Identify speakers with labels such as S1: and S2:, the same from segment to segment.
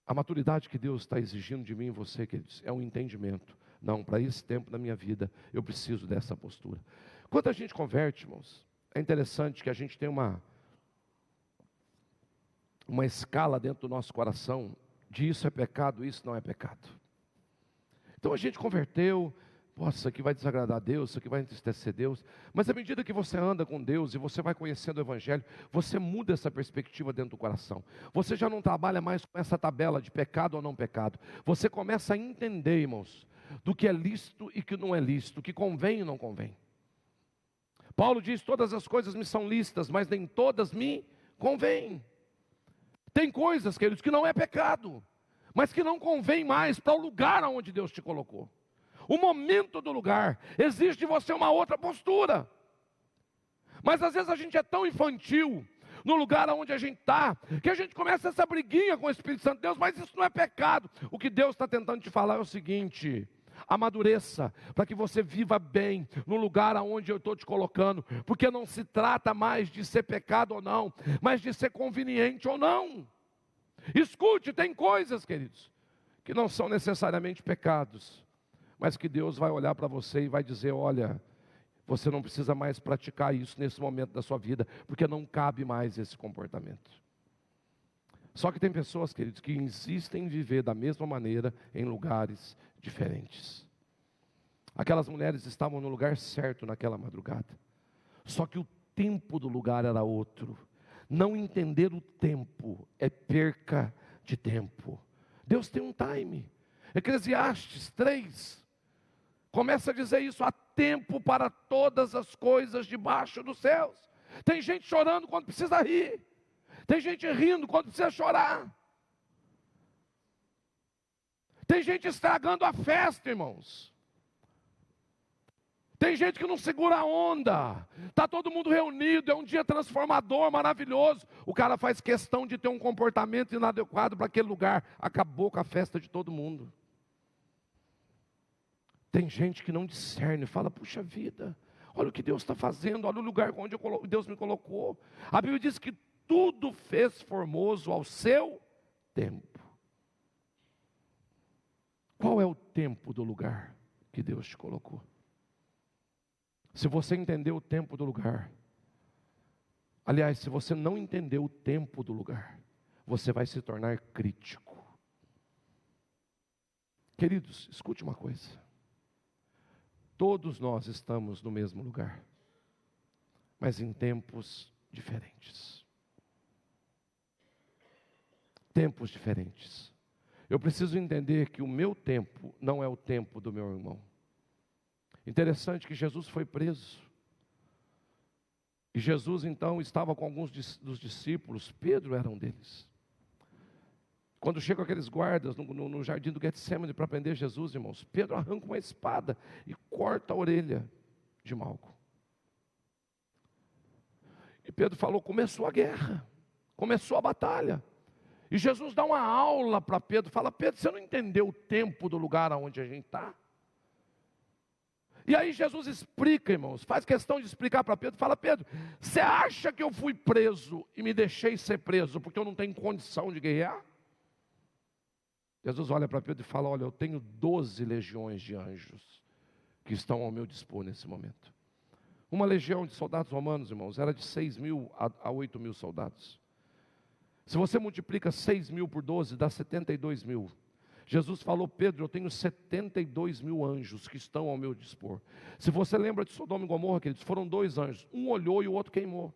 S1: A maturidade que Deus está exigindo de mim e você, queridos, é um entendimento. Não, para esse tempo da minha vida, eu preciso dessa postura. Quando a gente converte, irmãos, é interessante que a gente tem uma escala dentro do nosso coração de isso é pecado, isso não é pecado. Então a gente converteu, isso aqui vai desagradar a Deus, isso aqui vai entristecer Deus. Mas à medida que você anda com Deus e você vai conhecendo o Evangelho, você muda essa perspectiva dentro do coração. Você já não trabalha mais com essa tabela de pecado ou não pecado. Você começa a entender, irmãos, do que é lícito e que não é lícito, o que convém e não convém. Paulo diz, todas as coisas me são lícitas, mas nem todas me convêm. Tem coisas, queridos, que não é pecado, mas que não convém mais para o lugar onde Deus te colocou. O momento do lugar exige de você uma outra postura. Mas às vezes a gente é tão infantil no lugar onde a gente está, que a gente começa essa briguinha com o Espírito Santo de Deus, mas isso não é pecado. O que Deus está tentando te falar é o seguinte: amadureça, para que você viva bem no lugar aonde eu estou te colocando, porque não se trata mais de ser pecado ou não, mas de ser conveniente ou não. Escute, tem coisas, queridos, que não são necessariamente pecados, mas que Deus vai olhar para você e vai dizer, olha, você não precisa mais praticar isso nesse momento da sua vida, porque não cabe mais esse comportamento. Só que tem pessoas, queridos, que insistem em viver da mesma maneira em lugares diferentes. Aquelas mulheres estavam no lugar certo naquela madrugada, só que o tempo do lugar era outro. Não entender o tempo é perca de tempo. Deus tem um time. Eclesiastes 3 começa a dizer isso: há tempo para todas as coisas debaixo dos céus. Tem gente chorando quando precisa rir. Tem gente rindo quando precisa chorar. Tem gente estragando a festa, irmãos. Tem gente que não segura a onda. Está todo mundo reunido, é um dia transformador, maravilhoso. O cara faz questão de ter um comportamento inadequado para aquele lugar. Acabou com a festa de todo mundo. Tem gente que não discerne, fala, puxa vida, olha o que Deus está fazendo, olha o lugar onde Deus me colocou. A Bíblia diz que tudo fez formoso ao seu tempo. Qual é o tempo do lugar que Deus te colocou? Se você entender o tempo do lugar, aliás, se você não entender o tempo do lugar, você vai se tornar crítico. Queridos, escute uma coisa. Todos nós estamos no mesmo lugar, mas em tempos diferentes. Tempos diferentes. Eu preciso entender que o meu tempo não é o tempo do meu irmão. Interessante que Jesus foi preso. E Jesus então estava com alguns dos discípulos, Pedro era um deles. Quando chegam aqueles guardas no jardim do Getsemane para prender Jesus, irmãos, Pedro arranca uma espada e corta a orelha de Malco. E Pedro falou, começou a guerra, começou a batalha. E Jesus dá uma aula para Pedro, fala, Pedro, você não entendeu o tempo do lugar onde a gente está? E aí Jesus explica, irmãos, faz questão de explicar para Pedro, fala, Pedro, você acha que eu fui preso e me deixei ser preso porque eu não tenho condição de guerrear? Jesus olha para Pedro e fala, olha, eu tenho 12 legiões de anjos que estão ao meu dispor nesse momento. Uma legião de soldados romanos, irmãos, era de 6.000 a 8.000 soldados. Se você multiplica 6.000 por 12, dá 72.000. Jesus falou, Pedro, eu tenho 72.000 anjos que estão ao meu dispor. Se você lembra de Sodoma e Gomorra, queridos, foram 2 anjos. Um olhou e o outro queimou.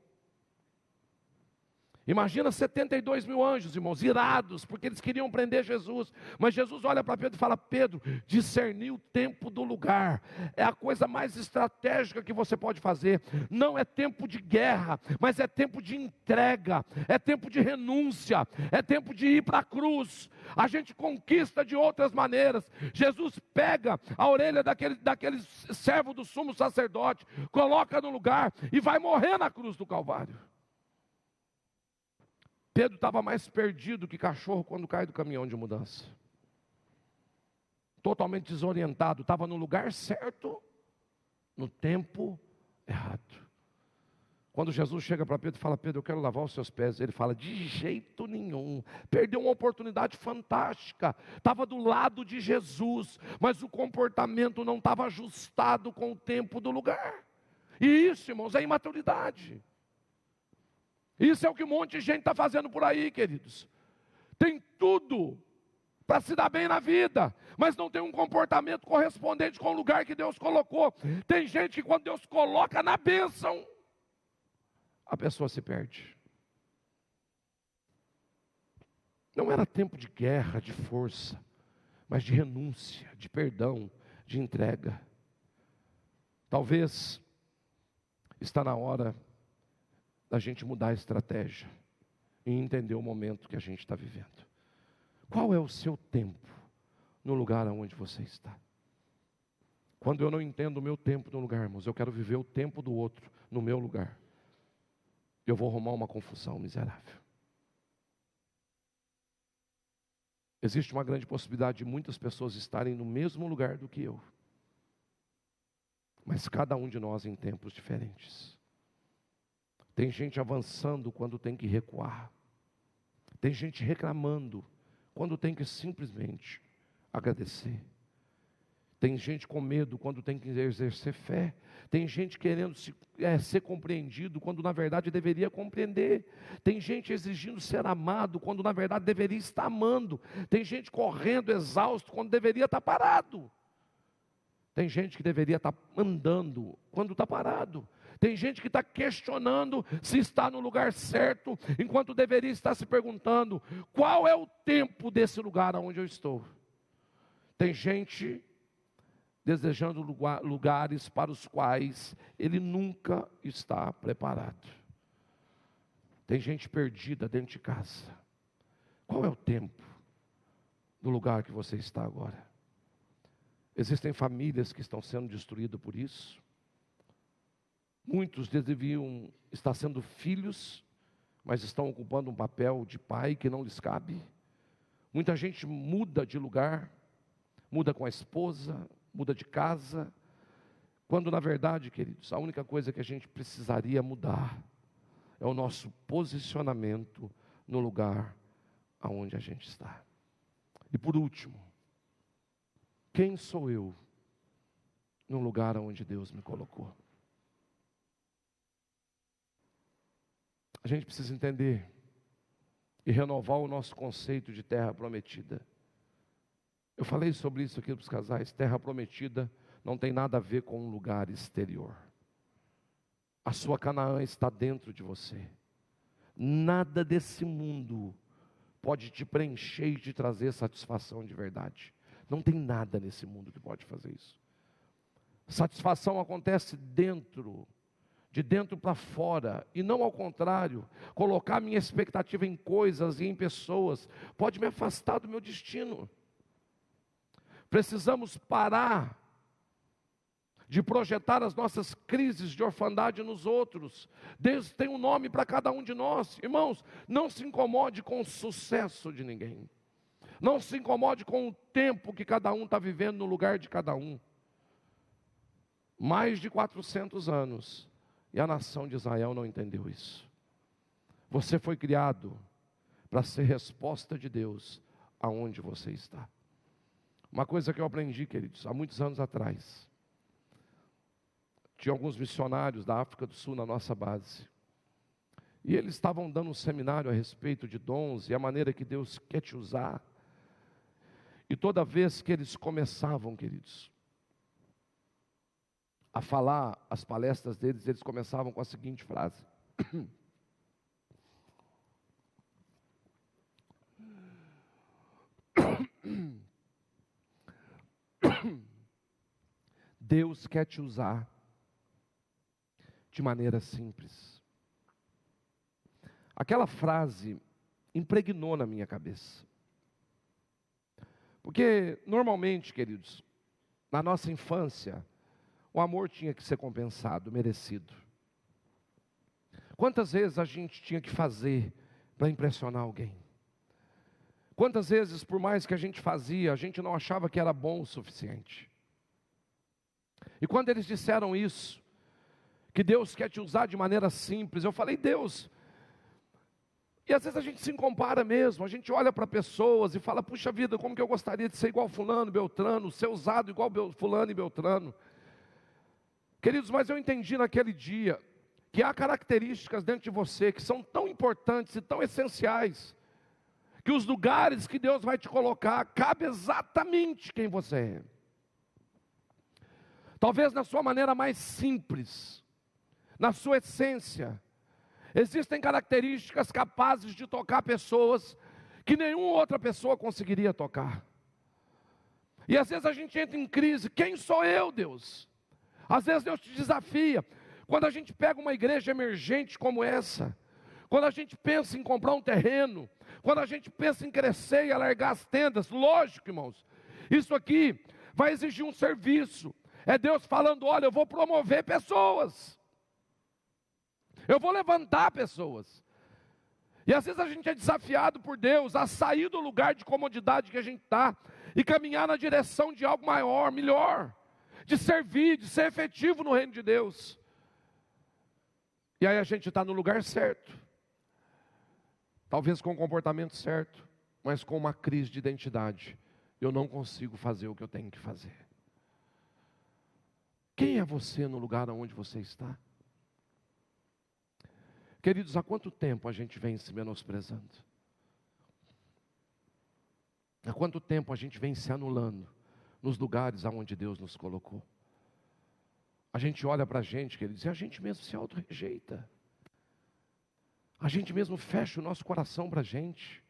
S1: Imagina 72.000 anjos, irmãos, irados, porque eles queriam prender Jesus. Mas Jesus olha para Pedro e fala, Pedro, discernir o tempo do lugar é a coisa mais estratégica que você pode fazer. Não é tempo de guerra, mas é tempo de entrega, é tempo de renúncia, é tempo de ir para a cruz. A gente conquista de outras maneiras. Jesus pega a orelha daquele servo do sumo sacerdote, coloca no lugar e vai morrer na cruz do Calvário. Pedro estava mais perdido que cachorro quando cai do caminhão de mudança. Totalmente desorientado, estava no lugar certo, no tempo errado. Quando Jesus chega para Pedro e fala: Pedro, eu quero lavar os seus pés, ele fala: de jeito nenhum. Perdeu uma oportunidade fantástica, estava do lado de Jesus, mas o comportamento não estava ajustado com o tempo do lugar. E isso, irmãos, é imaturidade. Isso é o que um monte de gente está fazendo por aí, queridos. Tem tudo para se dar bem na vida, mas não tem um comportamento correspondente com o lugar que Deus colocou. Tem gente que quando Deus coloca na bênção, a pessoa se perde. Não era tempo de guerra, de força, mas de renúncia, de perdão, de entrega. Talvez está na hora da gente mudar a estratégia e entender o momento que a gente está vivendo. Qual é o seu tempo no lugar onde você está? Quando eu não entendo o meu tempo no lugar, irmãos, eu quero viver o tempo do outro no meu lugar. Eu vou arrumar uma confusão miserável. Existe uma grande possibilidade de muitas pessoas estarem no mesmo lugar do que eu. Mas cada um de nós em tempos diferentes. Tem gente avançando quando tem que recuar. Tem gente reclamando quando tem que simplesmente agradecer. Tem gente com medo quando tem que exercer fé. Tem gente querendo ser compreendido quando na verdade deveria compreender. Tem gente exigindo ser amado quando na verdade deveria estar amando. Tem gente correndo exausto quando deveria estar parado. Tem gente que deveria estar andando quando está parado. Tem gente que está questionando se está no lugar certo, enquanto deveria estar se perguntando: qual é o tempo desse lugar onde eu estou? Tem gente desejando lugares para os quais ele nunca está preparado. Tem gente perdida dentro de casa. Qual é o tempo do lugar que você está agora? Existem famílias que estão sendo destruídas por isso. Muitos deviam estar sendo filhos, mas estão ocupando um papel de pai que não lhes cabe. Muita gente muda de lugar, muda com a esposa, muda de casa, quando na verdade, queridos, a única coisa que a gente precisaria mudar é o nosso posicionamento no lugar aonde a gente está. E por último, quem sou eu no lugar aonde Deus me colocou? A gente precisa entender e renovar o nosso conceito de terra prometida. Eu falei sobre isso aqui para os casais. Terra prometida não tem nada a ver com um lugar exterior. A sua Canaã está dentro de você. Nada desse mundo pode te preencher e te trazer satisfação de verdade. Não tem nada nesse mundo que pode fazer isso. Satisfação acontece dentro, de dentro para fora, e não ao contrário. Colocar minha expectativa em coisas e em pessoas pode me afastar do meu destino. Precisamos parar de projetar as nossas crises de orfandade nos outros. Deus tem um nome para cada um de nós. Irmãos, não se incomode com o sucesso de ninguém. Não se incomode com o tempo que cada um está vivendo no lugar de cada um. Mais de 400 anos, e a nação de Israel não entendeu isso. Você foi criado para ser resposta de Deus aonde você está. Uma coisa que eu aprendi, queridos, há muitos anos atrás. Tinha alguns missionários da África do Sul na nossa base. E eles estavam dando um seminário a respeito de dons e a maneira que Deus quer te usar. E toda vez que eles começavam, queridos, a falar as palestras deles, eles começavam com a seguinte frase: Deus quer te usar de maneira simples. Aquela frase impregnou na minha cabeça. Porque normalmente, queridos, na nossa infância, o amor tinha que ser compensado, merecido. Quantas vezes a gente tinha que fazer para impressionar alguém? Quantas vezes, por mais que a gente fazia, a gente não achava que era bom o suficiente? E quando eles disseram isso, que Deus quer te usar de maneira simples. Eu falei, Deus, e às vezes a gente se compara mesmo, a gente olha para pessoas e fala, puxa vida, como que eu gostaria de ser igual fulano, beltrano, ser usado igual fulano e beltrano. Queridos, mas eu entendi naquele dia, que há características dentro de você, que são tão importantes e tão essenciais, que os lugares que Deus vai te colocar, cabe exatamente quem você é. Talvez na sua maneira mais simples, na sua essência, existem características capazes de tocar pessoas que nenhuma outra pessoa conseguiria tocar. E às vezes a gente entra em crise, quem sou eu, Deus? Às vezes Deus te desafia, quando a gente pega uma igreja emergente como essa, quando a gente pensa em comprar um terreno, quando a gente pensa em crescer e alargar as tendas, lógico, irmãos, isso aqui vai exigir um serviço. É Deus falando, olha, eu vou promover pessoas, eu vou levantar pessoas. E às vezes a gente é desafiado por Deus a sair do lugar de comodidade que a gente está e caminhar na direção de algo maior, melhor, de servir, de ser efetivo no reino de Deus. E aí a gente está no lugar certo, talvez com o comportamento certo, mas com uma crise de identidade. Eu não consigo fazer o que eu tenho que fazer. Quem é você no lugar onde você está? Queridos, há quanto tempo a gente vem se menosprezando? Há quanto tempo a gente vem se anulando nos lugares aonde Deus nos colocou? A gente olha para a gente, queridos, e a gente mesmo se auto-rejeita. A gente mesmo fecha o nosso coração para a gente.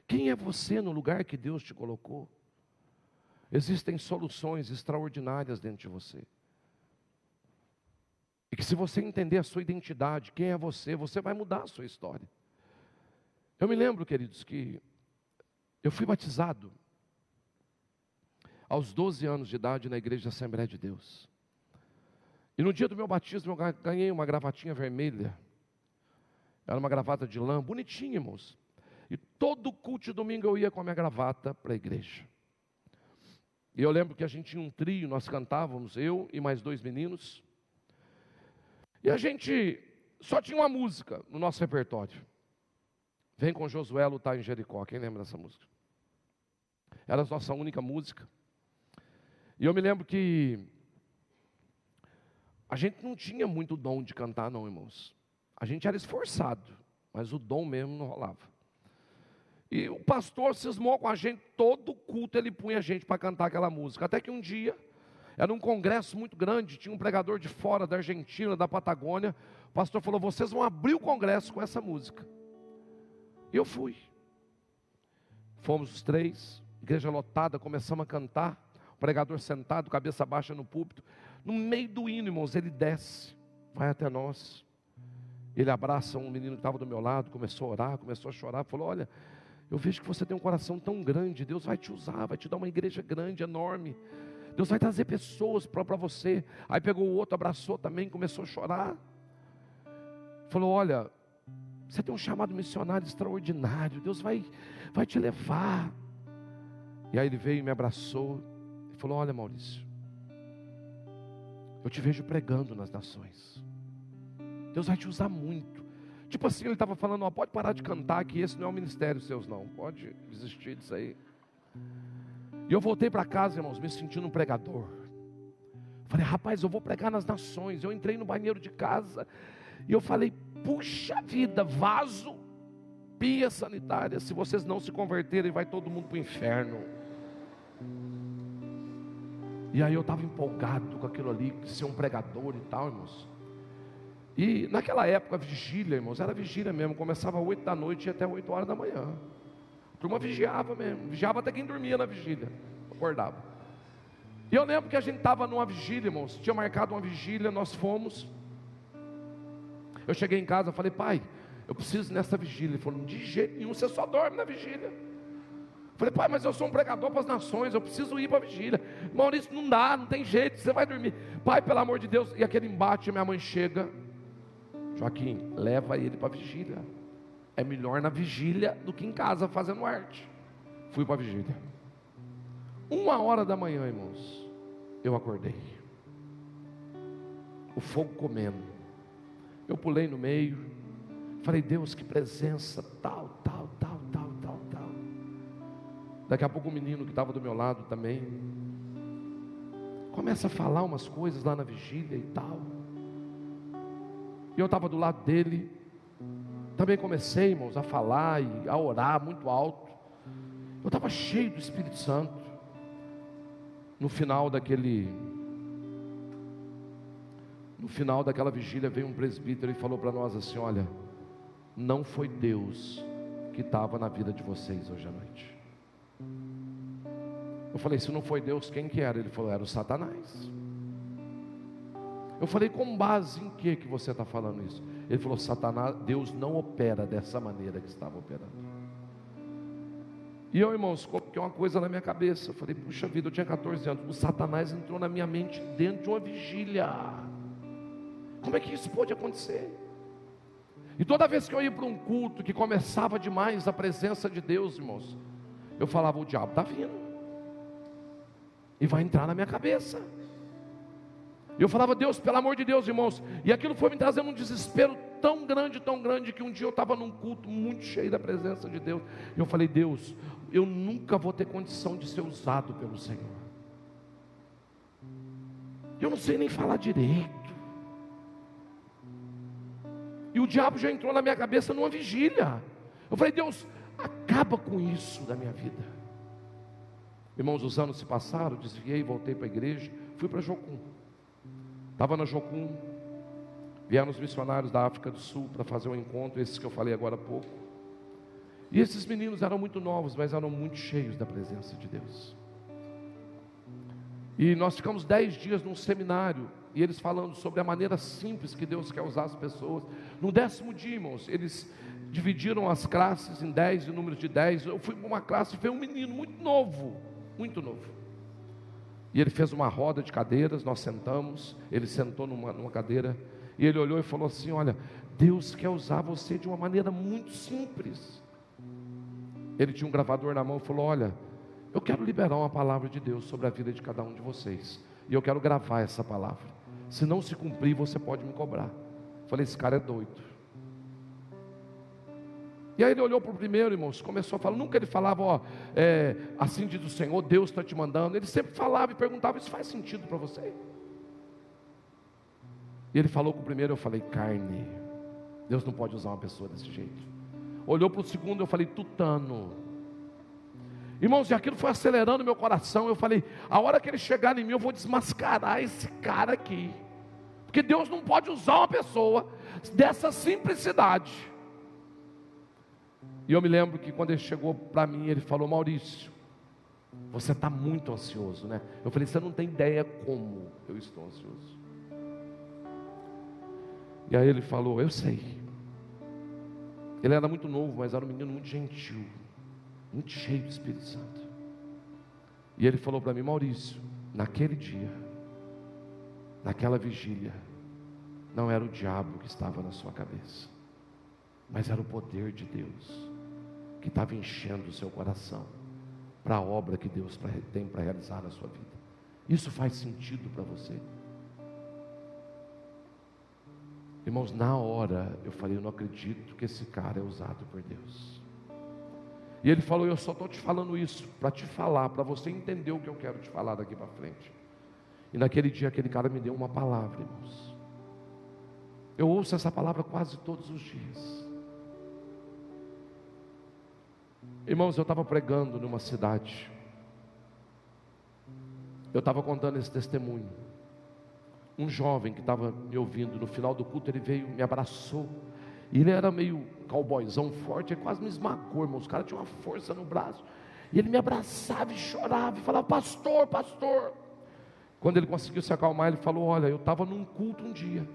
S1: Quem é você no lugar que Deus te colocou? Existem soluções extraordinárias dentro de você. E que se você entender a sua identidade, quem é você, você vai mudar a sua história. Eu me lembro, queridos, que eu fui batizado aos 12 anos de idade na igreja Assembleia de Deus. E no dia do meu batismo eu ganhei uma gravatinha vermelha. Era uma gravata de lã, bonitinha, irmãos. E todo culto de domingo eu ia com a minha gravata para a igreja. E eu lembro que a gente tinha um trio, nós cantávamos, eu e mais 2 meninos. E a gente só tinha uma música no nosso repertório. Vem com Josué lutar em Jericó. Quem lembra dessa música? Era a nossa única música. E eu me lembro que a gente não tinha muito dom de cantar não, irmãos. A gente era esforçado, mas o dom mesmo não rolava. E o pastor cismou com a gente, todo culto ele punha a gente para cantar aquela música. Até que um dia, era um congresso muito grande, tinha um pregador de fora, da Argentina, da Patagônia. O pastor falou, vocês vão abrir o congresso com essa música. E eu fui. Fomos os 3, igreja lotada, começamos a cantar. O pregador sentado, cabeça baixa no púlpito. No meio do hino, irmãos, ele desce, vai até nós. Ele abraça um menino que estava do meu lado, começou a orar, começou a chorar. Falou, olha, eu vejo que você tem um coração tão grande, Deus vai te usar, vai te dar uma igreja grande, enorme. Deus vai trazer pessoas para você. Aí pegou o outro, abraçou também, começou a chorar. Falou, olha, você tem um chamado missionário extraordinário, Deus vai te levar. E aí ele veio e me abraçou e falou, olha Maurício, eu te vejo pregando nas nações. Deus vai te usar muito. Tipo assim, ele estava falando, ó, pode parar de cantar, que esse não é o ministério seus não. Pode desistir disso aí. E eu voltei para casa, irmãos, me sentindo um pregador. Falei, rapaz, eu vou pregar nas nações. Eu entrei no banheiro de casa e eu falei, puxa vida, vaso, pia sanitária. Se vocês não se converterem, vai todo mundo para o inferno. E aí eu estava empolgado com aquilo ali, de ser um pregador e tal, irmãos. E naquela época, a vigília, irmãos, era vigília mesmo. Começava às 8 da noite e até 8 horas da manhã. A turma vigiava mesmo, vigiava até quem dormia na vigília, acordava. E eu lembro que a gente estava numa vigília, irmãos, tinha marcado uma vigília, nós fomos. Eu cheguei em casa, falei, pai, eu preciso ir nessa vigília. Ele falou, de jeito nenhum, você só dorme na vigília. Falei, pai, mas eu sou um pregador para as nações, eu preciso ir para a vigília. Maurício, não dá, não tem jeito, você vai dormir. Pai, pelo amor de Deus. E aquele embate, minha mãe chega, Joaquim, leva ele para a vigília. É melhor na vigília do que em casa fazendo arte. Fui para a vigília. 1h da manhã, irmãos, eu acordei. O fogo comendo. Eu pulei no meio, falei, Deus, que presença, tal. Daqui a pouco o menino que estava do meu lado também começa a falar umas coisas lá na vigília e tal. E eu estava do lado dele, também comecei, irmãos, a falar e a orar muito alto. Eu estava cheio do Espírito Santo. No final daquela vigília veio um presbítero e falou para nós assim: olha, não foi Deus que estava na vida de vocês hoje à noite. Eu falei, se não foi Deus, quem que era? Ele falou, era o Satanás. Eu falei, com base em que você está falando isso? Ele falou, Satanás, Deus não opera dessa maneira que estava operando. E eu, irmãos, coloquei uma coisa na minha cabeça. Eu falei, puxa vida, eu tinha 14 anos. O Satanás entrou na minha mente dentro de uma vigília. Como é que isso pode acontecer? E toda vez que eu ia para um culto que começava demais a presença de Deus, irmãos, eu falava, o diabo está vindo e vai entrar na minha cabeça. E eu falava, Deus, pelo amor de Deus, irmãos. E aquilo foi me trazendo um desespero tão grande, que um dia eu estava num culto muito cheio da presença de Deus. E eu falei, Deus, eu nunca vou ter condição de ser usado pelo Senhor. Eu não sei nem falar direito. E o diabo já entrou na minha cabeça numa vigília. Eu falei, Deus, acaba com isso da minha vida. Irmãos, os anos se passaram, desviei, voltei para a igreja, fui para Jocum. Estava na Jocum, vieram os missionários da África do Sul para fazer um encontro, esses que eu falei agora há pouco. E esses meninos eram muito novos, mas eram muito cheios da presença de Deus. E nós ficamos 10 dias num seminário, e eles falando sobre a maneira simples que Deus quer usar as pessoas. No 10º dia, irmãos, eles dividiram as classes em 10, em números de 10. Eu fui para uma classe e veio um menino muito novo. E ele fez uma roda de cadeiras, nós sentamos, ele sentou numa cadeira, e ele olhou e falou assim, olha, Deus quer usar você de uma maneira muito simples. Ele tinha um gravador na mão e falou, olha, eu quero liberar uma palavra de Deus sobre a vida de cada um de vocês, e eu quero gravar essa palavra, se não se cumprir, você pode me cobrar. Eu falei, esse cara é doido. E aí ele olhou para o primeiro, irmãos, começou a falar, nunca ele falava, ó, assim diz o Senhor, Deus está te mandando. Ele sempre falava e perguntava, isso faz sentido para você? E ele falou com o primeiro, eu falei, carne, Deus não pode usar uma pessoa desse jeito. Olhou para o segundo, eu falei, tutano. Irmãos, e aquilo foi acelerando meu coração. Eu falei, a hora que ele chegar em mim, eu vou desmascarar esse cara aqui, porque Deus não pode usar uma pessoa dessa simplicidade. E eu me lembro que quando ele chegou para mim, ele falou, Maurício, você está muito ansioso, né? Eu falei, você não tem ideia como eu estou ansioso. E aí ele falou, eu sei. Ele era muito novo, mas era um menino muito gentil, muito cheio do Espírito Santo. E ele falou para mim, Maurício, naquele dia, naquela vigília, não era o diabo que estava na sua cabeça, mas era o poder de Deus que estava enchendo o seu coração para a obra que Deus tem para realizar na sua vida. Isso faz sentido para você? Irmãos, na hora eu falei, eu não acredito que esse cara é usado por Deus. E ele falou, eu só estou te falando isso para te falar, para você entender o que eu quero te falar daqui para frente. E naquele dia aquele cara me deu uma palavra, irmãos. Eu ouço essa palavra quase todos os dias. Irmãos, eu estava pregando numa cidade, eu estava contando esse testemunho. Um jovem que estava me ouvindo, no final do culto, ele veio, me abraçou, e ele era meio cowboyzão forte, ele quase me esmagou, irmãos. O cara tinha uma força no braço, e ele me abraçava e chorava, e falava, pastor, pastor. Quando ele conseguiu se acalmar, ele falou, olha, eu estava num culto um dia,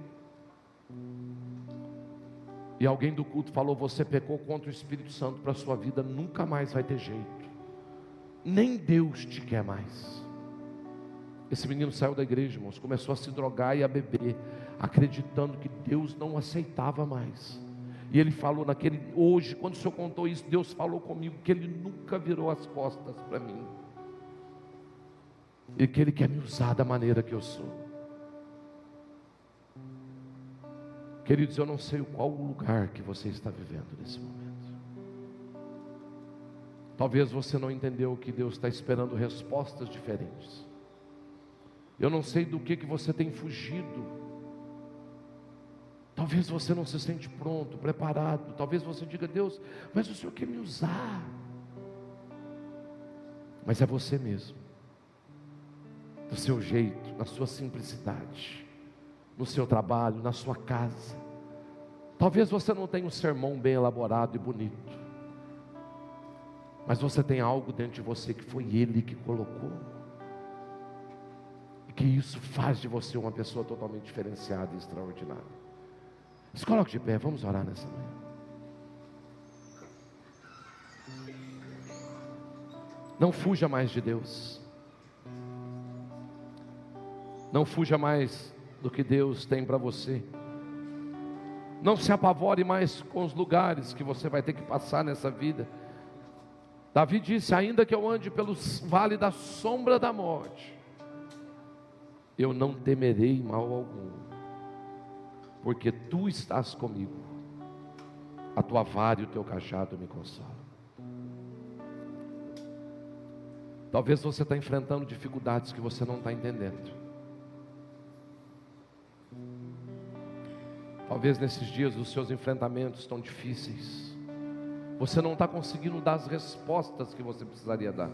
S1: e alguém do culto falou, você pecou contra o Espírito Santo, para a sua vida nunca mais vai ter jeito, nem Deus te quer mais. Esse menino saiu da igreja, irmãos, começou a se drogar e a beber, acreditando que Deus não aceitava mais. E ele falou hoje, quando o Senhor contou isso, Deus falou comigo, que Ele nunca virou as costas para mim, e que Ele quer me usar da maneira que eu sou. Queridos, eu não sei qual o lugar que você está vivendo nesse momento. Talvez você não entendeu que Deus está esperando respostas diferentes. Eu não sei do que você tem fugido. Talvez você não se sente pronto, preparado. Talvez você diga: Deus, mas o Senhor quer me usar. Mas é você mesmo, do seu jeito, na sua simplicidade, no seu trabalho, na sua casa. Talvez você não tenha um sermão bem elaborado e bonito, mas você tem algo dentro de você que foi Ele que colocou, e que isso faz de você uma pessoa totalmente diferenciada e extraordinária. Se coloque de pé, vamos orar nessa manhã. Não fuja mais de Deus. Não fuja mais do que Deus tem para você. Não se apavore mais com os lugares que você vai ter que passar nessa vida. Davi disse: ainda que eu ande pelo vale da sombra da morte, eu não temerei mal algum, porque tu estás comigo, a tua vara e o teu cajado me consolam. Talvez você está enfrentando dificuldades que você não está entendendo. Talvez nesses dias os seus enfrentamentos estão difíceis. Você não está conseguindo dar as respostas que você precisaria dar.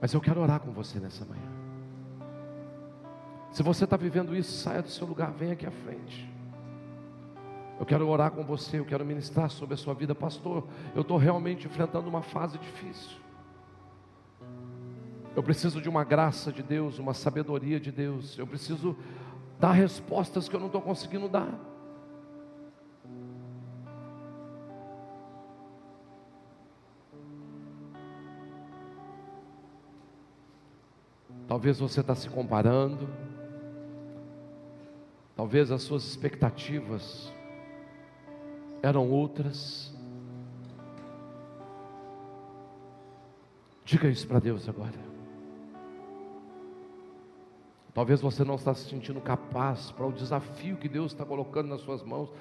S1: Mas eu quero orar com você nessa manhã. Se você está vivendo isso, saia do seu lugar, venha aqui à frente. Eu quero orar com você, eu quero ministrar sobre a sua vida. Pastor, eu estou realmente enfrentando uma fase difícil. Eu preciso de uma graça de Deus, uma sabedoria de Deus. Eu preciso dar respostas que eu não estou conseguindo dar. Talvez você está se comparando. Talvez as suas expectativas eram outras. Diga isso para Deus agora. Talvez você não está se sentindo capaz para o desafio que Deus está colocando nas suas mãos.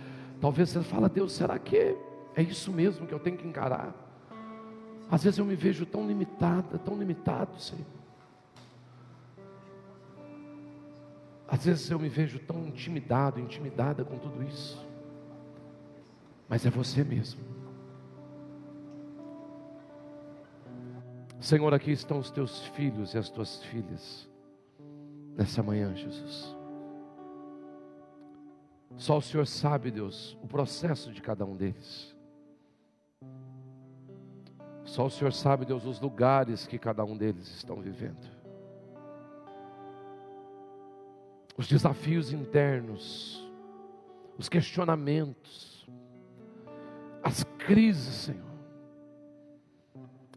S1: Talvez você fale: Deus, será que é isso mesmo que eu tenho que encarar? Às vezes eu me vejo tão limitada, tão limitado, Senhor. Às vezes eu me vejo tão intimidado, intimidada com tudo isso. Mas é você mesmo. Senhor, aqui estão os teus filhos e as tuas filhas nessa manhã, Jesus. Só o Senhor sabe, Deus, o processo de cada um deles. Só o Senhor sabe, Deus, os lugares que cada um deles estão vivendo. Os desafios internos, os questionamentos, as crises, Senhor.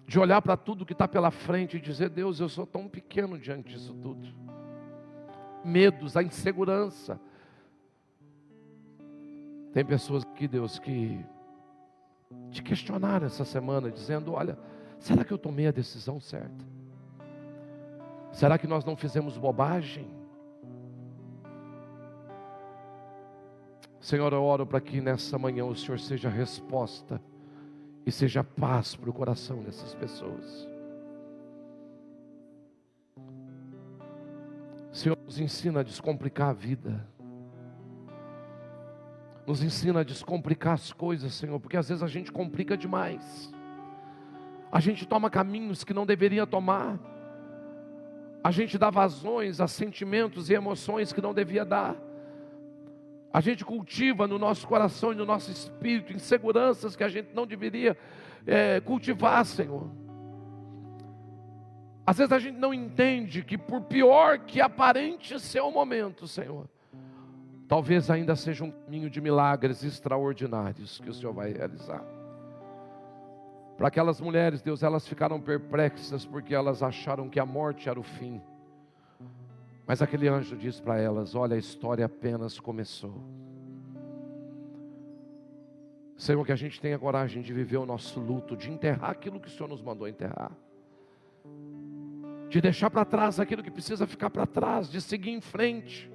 S1: De olhar para tudo que está pela frente e dizer: Deus, eu sou tão pequeno diante disso tudo. Medos, a insegurança. Tem pessoas aqui, Deus, que te questionaram essa semana, dizendo: olha, será que eu tomei a decisão certa? Será que nós não fizemos bobagem? Senhor, eu oro para que nessa manhã o Senhor seja a resposta e seja paz para o coração dessas pessoas. Senhor, nos ensina a descomplicar a vida. Nos ensina a descomplicar as coisas, Senhor, porque às vezes a gente complica demais. A gente toma caminhos que não deveria tomar. A gente dá vazões a sentimentos e emoções que não devia dar. A gente cultiva no nosso coração e no nosso espírito inseguranças que a gente não deveria cultivar, Senhor. Às vezes a gente não entende que, por pior que aparente ser o momento, Senhor, talvez ainda seja um caminho de milagres extraordinários que o Senhor vai realizar. Para aquelas mulheres, Deus, elas ficaram perplexas porque elas acharam que a morte era o fim. Mas aquele anjo disse para elas: olha, a história apenas começou. Senhor, que a gente tenha coragem de viver o nosso luto, de enterrar aquilo que o Senhor nos mandou enterrar, de deixar para trás aquilo que precisa ficar para trás, de seguir em frente,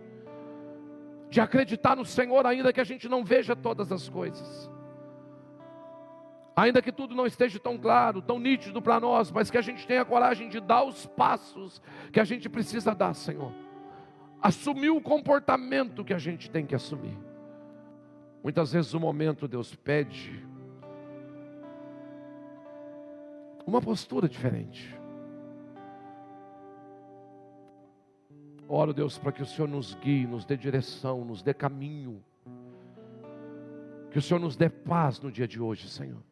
S1: de acreditar no Senhor, ainda que a gente não veja todas as coisas, ainda que tudo não esteja tão claro, tão nítido para nós, mas que a gente tenha coragem de dar os passos que a gente precisa dar, Senhor. Assumir o comportamento que a gente tem que assumir. Muitas vezes o momento, Deus pede uma postura diferente. Oro, Deus, para que o Senhor nos guie, nos dê direção, nos dê caminho. Que o Senhor nos dê paz no dia de hoje, Senhor.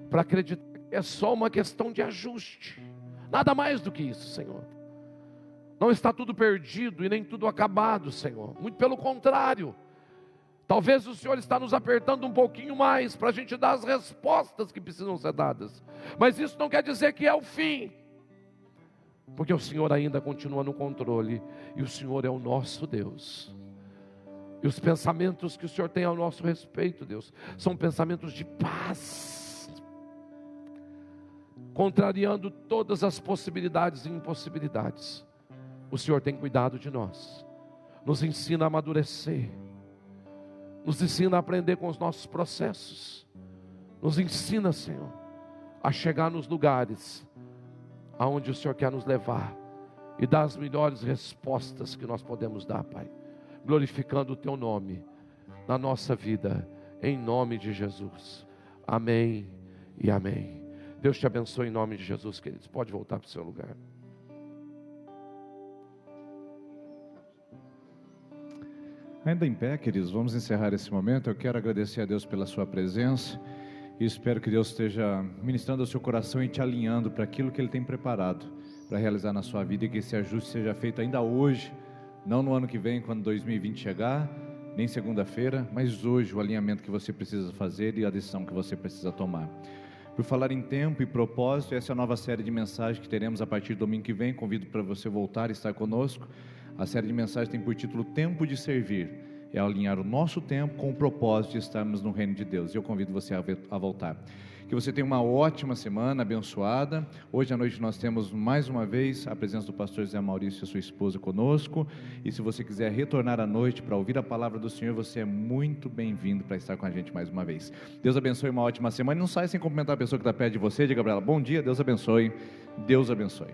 S1: Para acreditar que é só uma questão de ajuste. Nada mais do que isso, Senhor. Não está tudo perdido e nem tudo acabado, Senhor. Muito pelo contrário. Talvez o Senhor está nos apertando um pouquinho mais para a gente dar as respostas que precisam ser dadas. Mas isso não quer dizer que é o fim. Porque o Senhor ainda continua no controle. E o Senhor é o nosso Deus. E os pensamentos que o Senhor tem ao nosso respeito, Deus, são pensamentos de paz. Contrariando todas as possibilidades e impossibilidades. O Senhor tem cuidado de nós. Nos ensina a amadurecer. Nos ensina a aprender com os nossos processos. Nos ensina, Senhor, a chegar nos lugares aonde o Senhor quer nos levar. E dar as melhores respostas que nós podemos dar, Pai. Glorificando o Teu nome na nossa vida. Em nome de Jesus. Amém e amém. Deus te abençoe em nome de Jesus, queridos. Pode voltar para o seu lugar.
S2: Ainda em pé, queridos, vamos encerrar esse momento. Eu quero agradecer a Deus pela sua presença e espero que Deus esteja ministrando ao seu coração e te alinhando para aquilo que Ele tem preparado para realizar na sua vida, e que esse ajuste seja feito ainda hoje, não no ano que vem, quando 2020 chegar, nem segunda-feira, mas hoje, o alinhamento que você precisa fazer e a decisão que você precisa tomar. Por falar em tempo e propósito, essa é a nova série de mensagens que teremos a partir do domingo que vem. Convido para você voltar e estar conosco. A série de mensagens tem por título Tempo de Servir. É alinhar o nosso tempo com o propósito de estarmos no reino de Deus. Eu convido você a voltar. Que você tenha uma ótima semana, abençoada. Hoje à noite nós temos mais uma vez a presença do pastor Zé Maurício e a sua esposa conosco. E se você quiser retornar à noite para ouvir a palavra do Senhor, você é muito bem-vindo para estar com a gente mais uma vez. Deus abençoe, uma ótima semana. E não saia sem cumprimentar a pessoa que está perto de você. Diga para ela, bom dia, Deus abençoe. Deus abençoe.